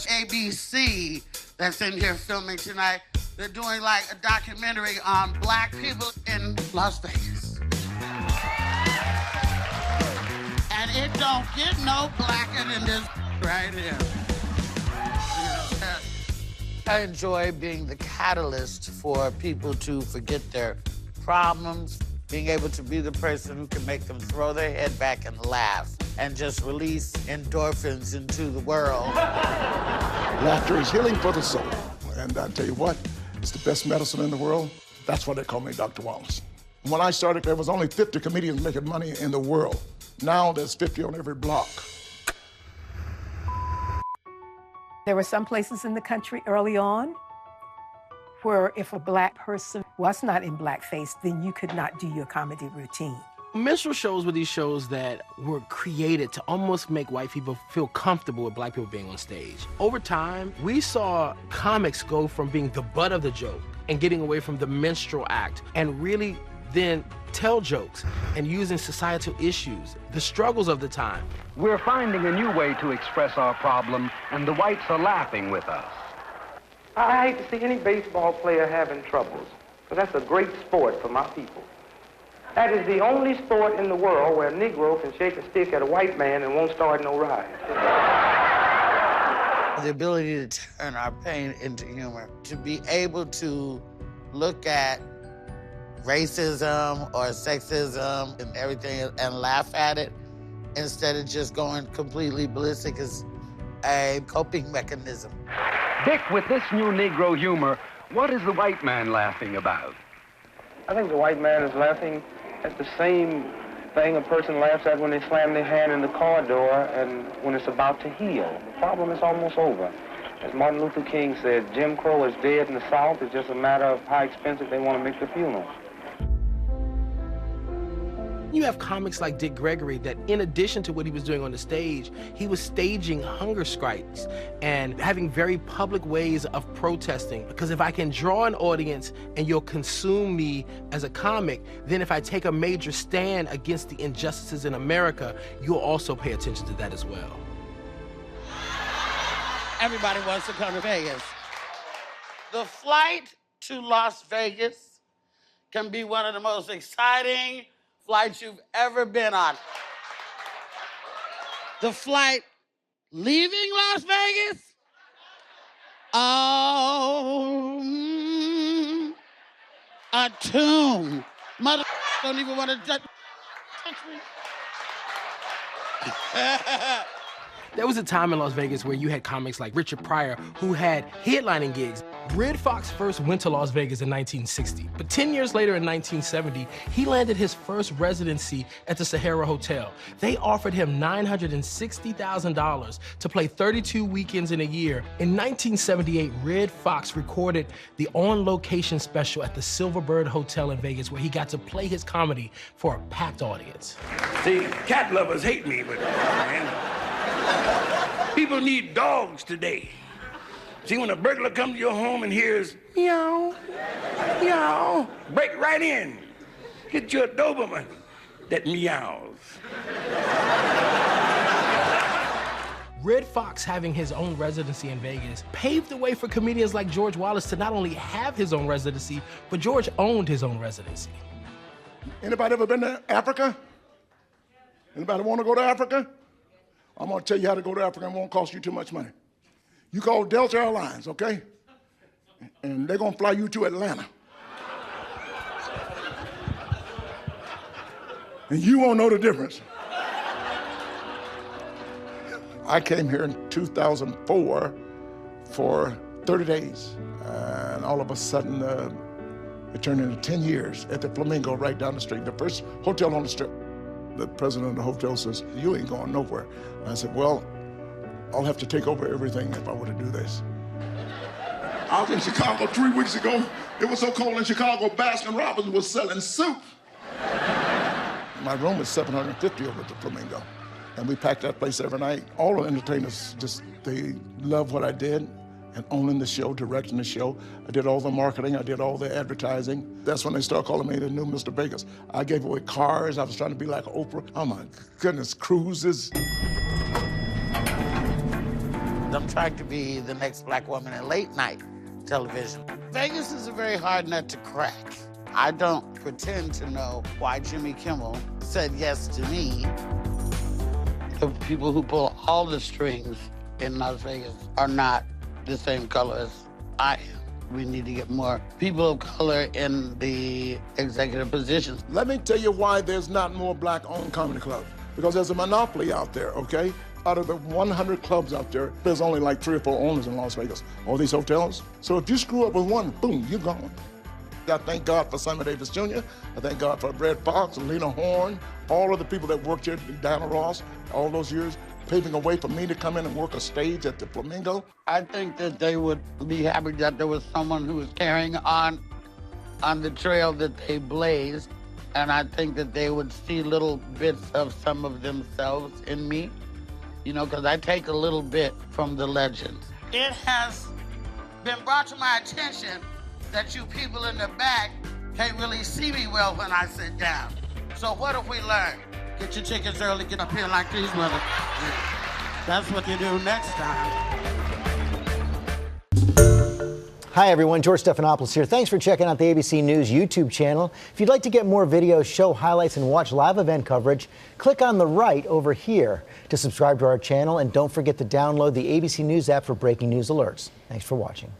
ABC that's in here filming tonight. They're doing like a documentary on black people in Las Vegas. And it don't get no blacker than this right here. I enjoy being the catalyst for people to forget their problems, being able to be the person who can make them throw their head back and laugh and just release endorphins into the world. Laughter is healing for the soul. And I tell you what, it's the best medicine in the world. That's why they call me Dr. Wallace. When I started, there was only 50 comedians making money in the world. Now there's 50 on every block. There were some places in the country early on where if a black person was not in blackface, then you could not do your comedy routine. Minstrel shows were these shows that were created to almost make white people feel comfortable with black people being on stage. Over time, we saw comics go from being the butt of the joke and getting away from the minstrel act and really then tell jokes and using societal issues, the struggles of the time. We're finding a new way to express our problem, and the whites are laughing with us. I hate to see any baseball player having troubles, because that's a great sport for my people. That is the only sport in the world where a Negro can shake a stick at a white man and won't start no riot. The ability to turn our pain into humor, to be able to look at racism or sexism and everything and laugh at it instead of just going completely ballistic is a coping mechanism. Dick, with this new Negro humor, what is the white man laughing about? I think the white man is laughing at the same thing a person laughs at when they slam their hand in the car door and when it's about to heal. The problem is almost over. As Martin Luther King said, Jim Crow is dead in the South. It's just a matter of how expensive they want to make the funeral. You have comics like Dick Gregory that, in addition to what he was doing on the stage, he was staging hunger strikes and having very public ways of protesting. Because if I can draw an audience and you'll consume me as a comic, then if I take a major stand against the injustices in America, you'll also pay attention to that as well. Everybody wants to come to Vegas. The flight to Las Vegas can be one of the most exciting flights you've ever been on. The flight leaving Las Vegas? Oh, a tomb. Mother don't even want to touch me. There was a time in Las Vegas where you had comics like Richard Pryor who had headlining gigs. Red Fox first went to Las Vegas in 1960, but 10 years later in 1970, he landed his first residency at the Sahara Hotel. They offered him $960,000 to play 32 weekends in a year. In 1978, Red Fox recorded the on-location special at the Silverbird Hotel in Vegas where he got to play his comedy for a packed audience. See, cat lovers hate me, but man, people need dogs today. See, when a burglar comes to your home and hears meow, meow, break right in. Get you a Doberman that meows. Red Fox having his own residency in Vegas paved the way for comedians like George Wallace to not only have his own residency, but George owned his own residency. Anybody ever been to Africa? Anybody want to go to Africa? I'm going to tell you how to go to Africa and it won't cost you too much money. You call Delta Airlines, okay? And they're going to fly you to Atlanta. And you won't know the difference. I came here in 2004 for 30 days. And all of a sudden, it turned into 10 years at the Flamingo right down the street, the first hotel on the strip. The president of the hotel says, "You ain't going nowhere." And I said, "Well, I'll have to take over everything if I were to do this." I was in Chicago 3 weeks ago. It was so cold in Chicago, Baskin Robbins was selling soup. My room is $750 over at the Flamingo. And we packed that place every night. All the entertainers they love what I did. And owning the show, directing the show. I did all the marketing, I did all the advertising. That's when they started calling me the new Mr. Vegas. I gave away cars, I was trying to be like Oprah. Oh my goodness, cruises. I'm trying to be the next black woman in late night television. Vegas is a very hard nut to crack. I don't pretend to know why Jimmy Kimmel said yes to me. The people who pull all the strings in Las Vegas are not the same color as I am. We need to get more people of color in the executive positions. Let me tell you why there's not more black-owned comedy clubs. Because there's a monopoly out there, okay? Out of the 100 clubs out there, there's only like 3 or 4 owners in Las Vegas. All these hotels. So if you screw up with one, boom, you're gone. I thank God for Sammy Davis Jr. I thank God for Brad Fox and Lena Horne, all of the people that worked here, Diana Ross, all those years, paving a way for me to come in and work a stage at the Flamingo. I think that they would be happy that there was someone who was carrying on the trail that they blazed. And I think that they would see little bits of some of themselves in me, you know, because I take a little bit from the legends. It has been brought to my attention that you people in the back can't really see me well when I sit down. So what have we learned? Get your tickets early, get up here like these brothers. That's what you do next time. Hi everyone, George Stephanopoulos here. Thanks for checking out the ABC News YouTube channel. If you'd like to get more videos, show highlights, and watch live event coverage, click on the right over here to subscribe to our channel, and don't forget to download the ABC News app for breaking news alerts. Thanks for watching.